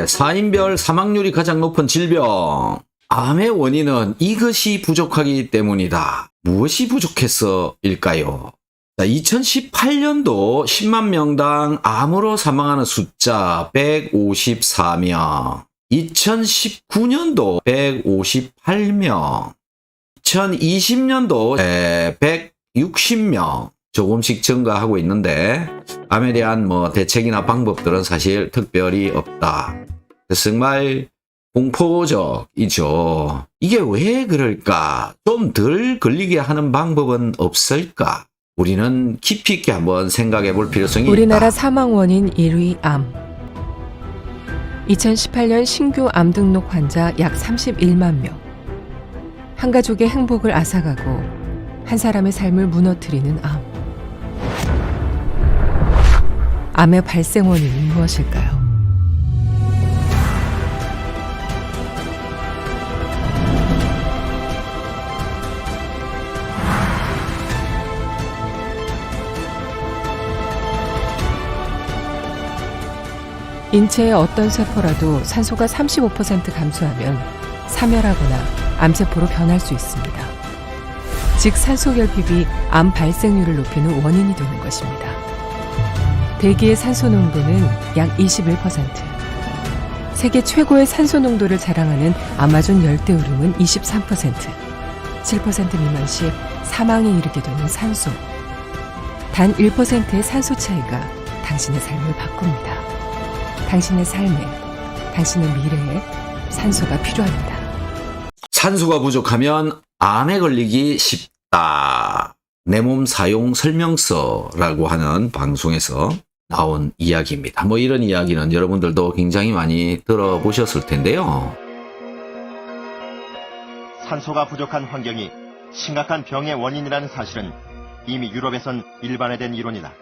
사인별 사망률이 가장 높은 질병. 암의 원인은 이것이 부족하기 때문이다. 무엇이 부족해서일까요? 2018년도 10만 명당 암으로 사망하는 숫자 154명. 2019년도 158명. 2020년도 160명. 조금씩 증가하고 있는데 암에 대한 대책이나 방법들은 사실 특별히 없다. 정말 공포적이죠. 이게 왜 그럴까? 좀 덜 걸리게 하는 방법은 없을까? 우리는 깊이 있게 한번 생각해 볼 필요성이 우리나라 있다. 사망 원인 1위 암. 2018년 신규 암 등록 환자 약 31만 명. 한 가족의 행복을 앗아가고 한 사람의 삶을 무너뜨리는 암. 암의 발생 원인은 무엇일까요? 인체의 어떤 세포라도 산소가 35% 감소하면 사멸하거나 암세포로 변할 수 있습니다. 즉 산소 결핍이 암 발생률을 높이는 원인이 되는 것입니다. 대기의 산소 농도는 약 21%. 세계 최고의 산소 농도를 자랑하는 아마존 열대우림은 23%. 7% 미만 시 사망에 이르게 되는 산소. 단 1%의 산소 차이가 당신의 삶을 바꿉니다. 당신의 삶에, 당신의 미래에 산소가 필요합니다. 산소가 부족하면 암에 걸리기 쉽다. 내 몸 사용 설명서라고 하는 방송에서 나온 이야기입니다. 이런 이야기는 여러분들도 굉장히 많이 들어보셨을 텐데요. 산소가 부족한 환경이 심각한 병의 원인이라는 사실은 이미 유럽에선 일반화된 이론이다.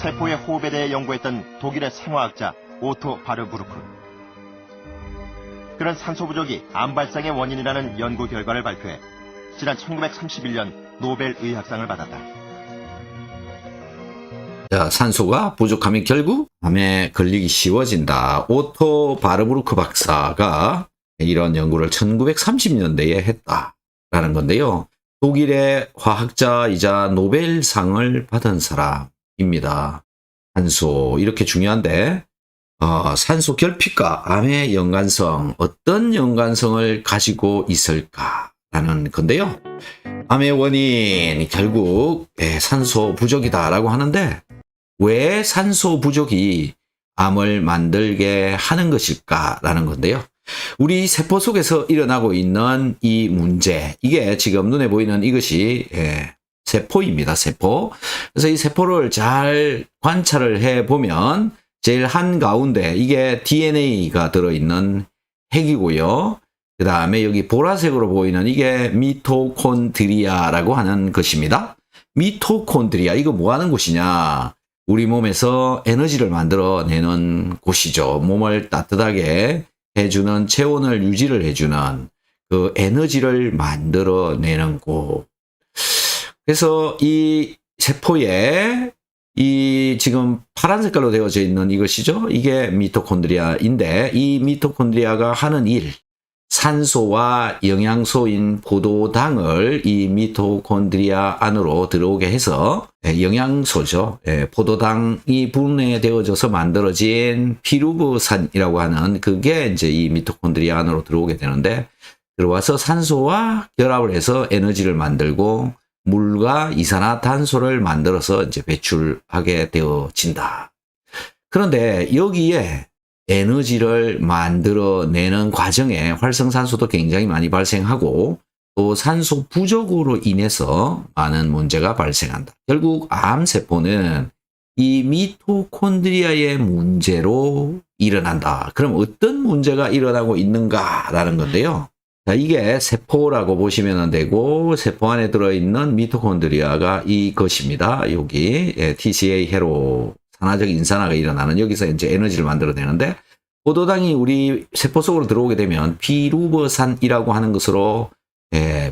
세포의 호흡에 대해 연구했던 독일의 생화학자 오토 바르부르크. 그런 산소 부족이 암 발생의 원인이라는 연구 결과를 발표해 지난 1931년 노벨 의학상을 받았다. 산소가 부족하면 결국 암에 걸리기 쉬워진다. 오토 바르부르크 박사가 이런 연구를 1930년대에 했다라는 건데요. 독일의 화학자이자 노벨상을 받은 사람입니다. 산소 이렇게 중요한데 산소 결핍과 암의 연관성, 어떤 연관성을 가지고 있을까라는 건데요. 암의 원인 결국 산소 부족이다라고 하는데 왜 산소 부족이 암을 만들게 하는 것일까라는 건데요. 우리 세포 속에서 일어나고 있는 이 문제, 이게 지금 눈에 보이는 이것이 세포입니다. 세포. 그래서 이 세포를 잘 관찰을 해보면 제일 한가운데 이게 DNA가 들어있는 핵이고요. 그 다음에 여기 보라색으로 보이는 이게 미토콘드리아라고 하는 것입니다. 미토콘드리아, 이거 뭐 하는 곳이냐? 우리 몸에서 에너지를 만들어내는 곳이죠. 몸을 따뜻하게 해주는, 체온을 유지를 해주는 그 에너지를 만들어내는 곳. 그래서 이 세포에 이 지금 파란 색깔로 되어져 있는 이것이죠. 이게 미토콘드리아인데 이 미토콘드리아가 하는 일, 산소와 영양소인 포도당을 이 미토콘드리아 안으로 들어오게 해서 영양소죠. 포도당이 분해되어져서 만들어진 피루브산이라고 하는 그게 이제 이 미토콘드리아 안으로 들어오게 되는데 들어와서 산소와 결합을 해서 에너지를 만들고 물과 이산화탄소를 만들어서 이제 배출하게 되어진다. 그런데 여기에 에너지를 만들어내는 과정에 활성산소도 굉장히 많이 발생하고 또 산소 부족으로 인해서 많은 문제가 발생한다. 결국 암세포는 이 미토콘드리아의 문제로 일어난다. 그럼 어떤 문제가 일어나고 있는가라는 건데요. 자, 이게 세포라고 보시면 되고 세포 안에 들어있는 미토콘드리아가 이것입니다. 여기 TCA 회로 산화적 인산화가 일어나는 여기서 이제 에너지를 만들어내는데 포도당이 우리 세포 속으로 들어오게 되면 피루버산이라고 하는 것으로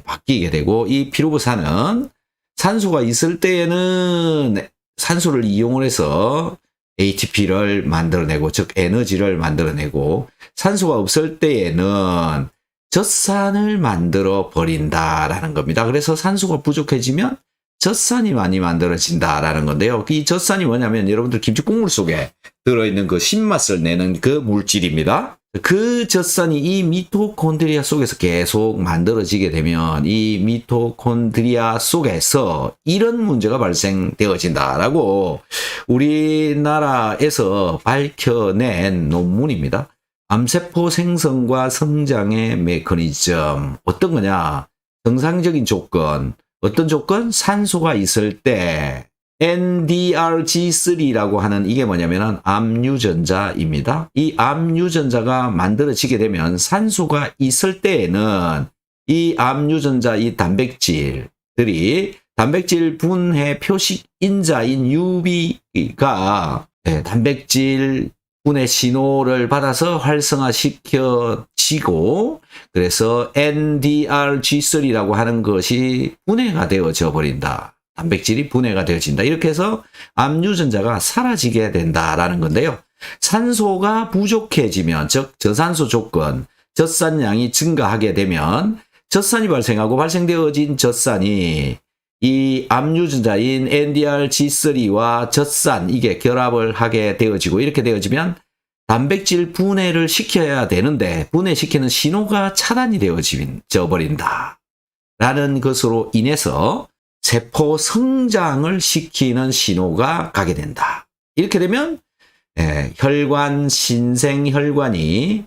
바뀌게 되고 이 피루버산은 산소가 있을 때에는 산소를 이용을 해서 ATP를 만들어내고, 즉 에너지를 만들어내고, 산소가 없을 때에는 젖산을 만들어 버린다라는 겁니다. 그래서 산소가 부족해지면 젖산이 많이 만들어진다라는 건데요. 이 젖산이 뭐냐면 여러분들 김치 국물 속에 들어있는 그 신맛을 내는 그 물질입니다. 그 젖산이 이 미토콘드리아 속에서 계속 만들어지게 되면 이 미토콘드리아 속에서 이런 문제가 발생되어진다라고 우리나라에서 밝혀낸 논문입니다. 암세포 생성과 성장의 메커니즘. 어떤 거냐? 정상적인 조건. 어떤 조건? 산소가 있을 때 NDRG3라고 하는 이게 뭐냐면은 암유전자입니다. 이 암유전자가 만들어지게 되면 산소가 있을 때에는 이 암유전자 이 단백질들이 단백질 분해 표식 인자인 UB가 단백질 분해 신호를 받아서 활성화시켜지고 그래서 NDRG3라고 하는 것이 분해가 되어져 버린다. 단백질이 분해가 되어진다. 이렇게 해서 암유전자가 사라지게 된다라는 건데요. 산소가 부족해지면, 즉 저산소 조건, 젖산량이 증가하게 되면 젖산이 발생하고 발생되어진 젖산이 이 암유전자인 NDRG3와 젖산 이게 결합을 하게 되어지고 이렇게 되어지면 단백질 분해를 시켜야 되는데 분해시키는 신호가 차단이 되어져 버린다. 라는 것으로 인해서 세포 성장을 시키는 신호가 가게 된다. 이렇게 되면 혈관, 신생혈관이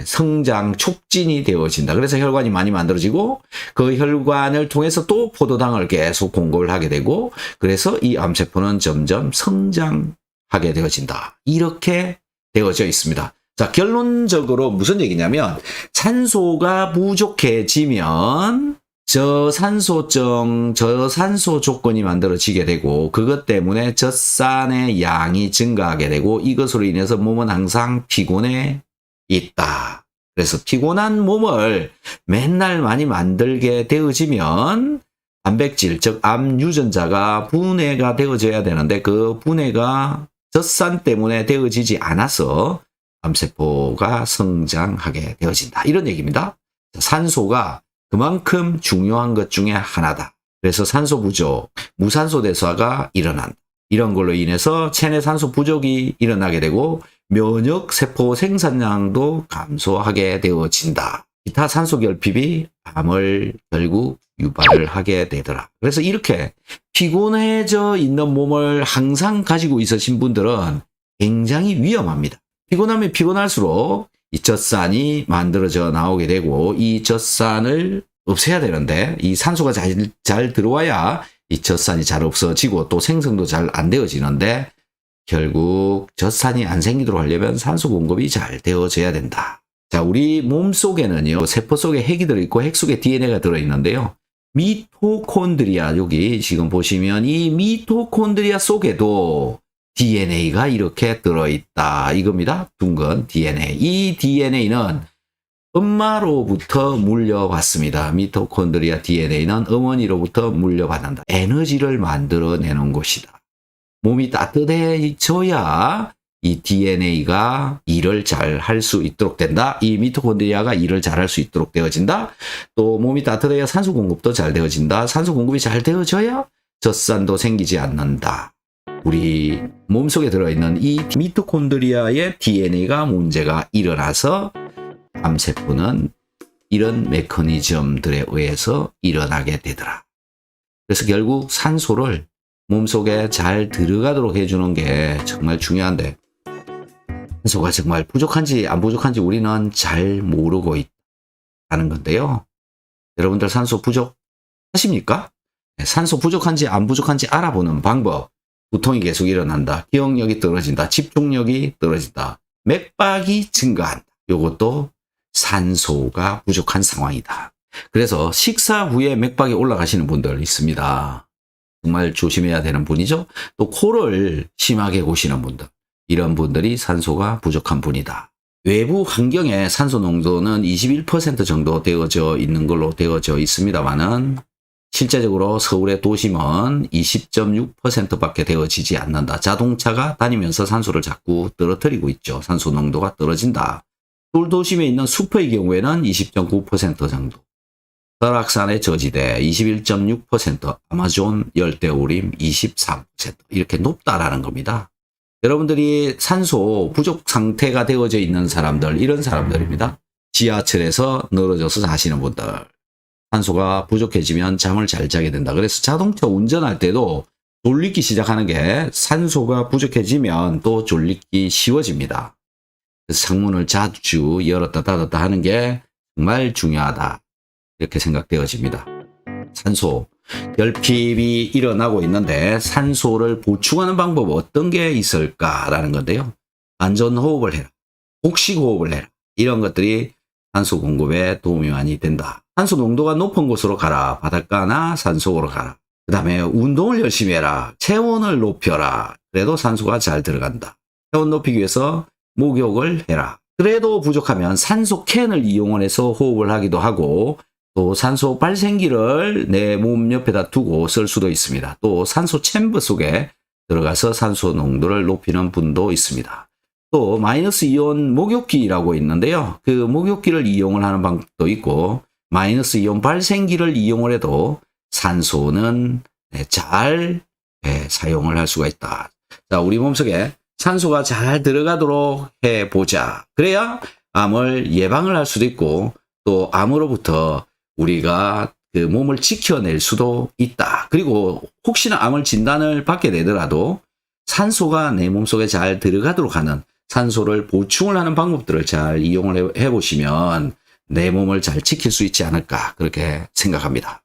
성장 촉진이 되어진다. 그래서 혈관이 많이 만들어지고 그 혈관을 통해서 또 포도당을 계속 공급을 하게 되고 그래서 이 암세포는 점점 성장하게 되어진다. 이렇게 되어져 있습니다. 자, 결론적으로 무슨 얘기냐면 산소가 부족해지면 저산소증, 저산소 조건이 만들어지게 되고 그것 때문에 젖산의 양이 증가하게 되고 이것으로 인해서 몸은 항상 피곤해 있다. 그래서 피곤한 몸을 맨날 많이 만들게 되어지면 단백질, 즉 암유전자가 분해가 되어져야 되는데 그 분해가 젖산 때문에 되어지지 않아서 암세포가 성장하게 되어진다. 이런 얘기입니다. 산소가 그만큼 중요한 것 중에 하나다. 그래서 산소 부족, 무산소 대사가 일어난다. 이런 걸로 인해서 체내 산소 부족이 일어나게 되고 면역 세포 생산량도 감소하게 되어진다. 기타 산소 결핍이 암을 결국 유발을 하게 되더라. 그래서 이렇게 피곤해져 있는 몸을 항상 가지고 있으신 분들은 굉장히 위험합니다. 피곤하면 피곤할수록 이 젖산이 만들어져 나오게 되고 이 젖산을 없애야 되는데 이 산소가 잘 들어와야 이 젖산이 잘 없어지고 또 생성도 잘 안 되어지는데 결국 젖산이 안 생기도록 하려면 산소 공급이 잘 되어져야 된다. 자, 우리 몸 속에는요, 세포 속에 핵이 들어있고 핵 속에 DNA가 들어있는데요. 미토콘드리아, 여기 지금 보시면 이 미토콘드리아 속에도 DNA가 이렇게 들어있다. 이겁니다. 둥근 DNA. 이 DNA는 엄마로부터 물려받습니다. 미토콘드리아 DNA는 어머니로부터 물려받는다. 에너지를 만들어내는 곳이다. 몸이 따뜻해져야 이 DNA가 일을 잘 할 수 있도록 된다. 이 미토콘드리아가 일을 잘 할 수 있도록 되어진다. 또 몸이 따뜻해야 산소 공급도 잘 되어진다. 산소 공급이 잘 되어져야 젖산도 생기지 않는다. 우리 몸속에 들어있는 이 미토콘드리아의 DNA가 문제가 일어나서 암세포는 이런 메커니즘들에 의해서 일어나게 되더라. 그래서 결국 산소를 몸속에 잘 들어가도록 해주는 게 정말 중요한데 산소가 정말 부족한지 안 부족한지 우리는 잘 모르고 있다는 건데요. 여러분들 산소 부족하십니까? 산소 부족한지 안 부족한지 알아보는 방법. 두통이 계속 일어난다. 기억력이 떨어진다. 집중력이 떨어진다. 맥박이 증가한다. 이것도 산소가 부족한 상황이다. 그래서 식사 후에 맥박이 올라가시는 분들 있습니다. 정말 조심해야 되는 분이죠. 또 코를 심하게 고시는 분들. 이런 분들이 산소가 부족한 분이다. 외부 환경에 산소 농도는 21% 정도 되어져 있는 걸로 되어져 있습니다만은 실제적으로 서울의 도심은 20.6%밖에 되어지지 않는다. 자동차가 다니면서 산소를 자꾸 떨어뜨리고 있죠. 산소 농도가 떨어진다. 서울 도심에 있는 숲의 경우에는 20.9% 정도. 설악산의 저지대 21.6%, 아마존 열대우림 23%, 이렇게 높다라는 겁니다. 여러분들이 산소 부족 상태가 되어져 있는 사람들, 이런 사람들입니다. 지하철에서 늘어져서 사시는 분들. 산소가 부족해지면 잠을 잘 자게 된다. 그래서 자동차 운전할 때도 졸리기 시작하는 게 산소가 부족해지면 또 졸리기 쉬워집니다. 그래서 창문을 자주 열었다 닫았다 하는 게 정말 중요하다. 이렇게 생각되어집니다. 산소, 결핍이 일어나고 있는데 산소를 보충하는 방법 어떤 게 있을까라는 건데요. 안전호흡을 해라. 복식호흡을 해라. 이런 것들이 산소 공급에 도움이 많이 된다. 산소 농도가 높은 곳으로 가라. 바닷가나 산속으로 가라. 그 다음에 운동을 열심히 해라. 체온을 높여라. 그래도 산소가 잘 들어간다. 체온 높이기 위해서 목욕을 해라. 그래도 부족하면 산소 캔을 이용해서 호흡을 하기도 하고 또 산소 발생기를 내 몸 옆에다 두고 쓸 수도 있습니다. 또 산소 챔버 속에 들어가서 산소 농도를 높이는 분도 있습니다. 또 마이너스 이온 목욕기라고 있는데요. 그 목욕기를 이용을 하는 방법도 있고 마이너스 이온 발생기를 이용을 해도 산소는 잘 사용을 할 수가 있다. 자, 우리 몸속에 산소가 잘 들어가도록 해보자. 그래야 암을 예방을 할 수도 있고 또 암으로부터 우리가 그 몸을 지켜낼 수도 있다. 그리고 혹시나 암을 진단을 받게 되더라도 산소가 내 몸속에 잘 들어가도록 하는 산소를 보충을 하는 방법들을 잘 이용을 해보시면 내 몸을 잘 지킬 수 있지 않을까 그렇게 생각합니다.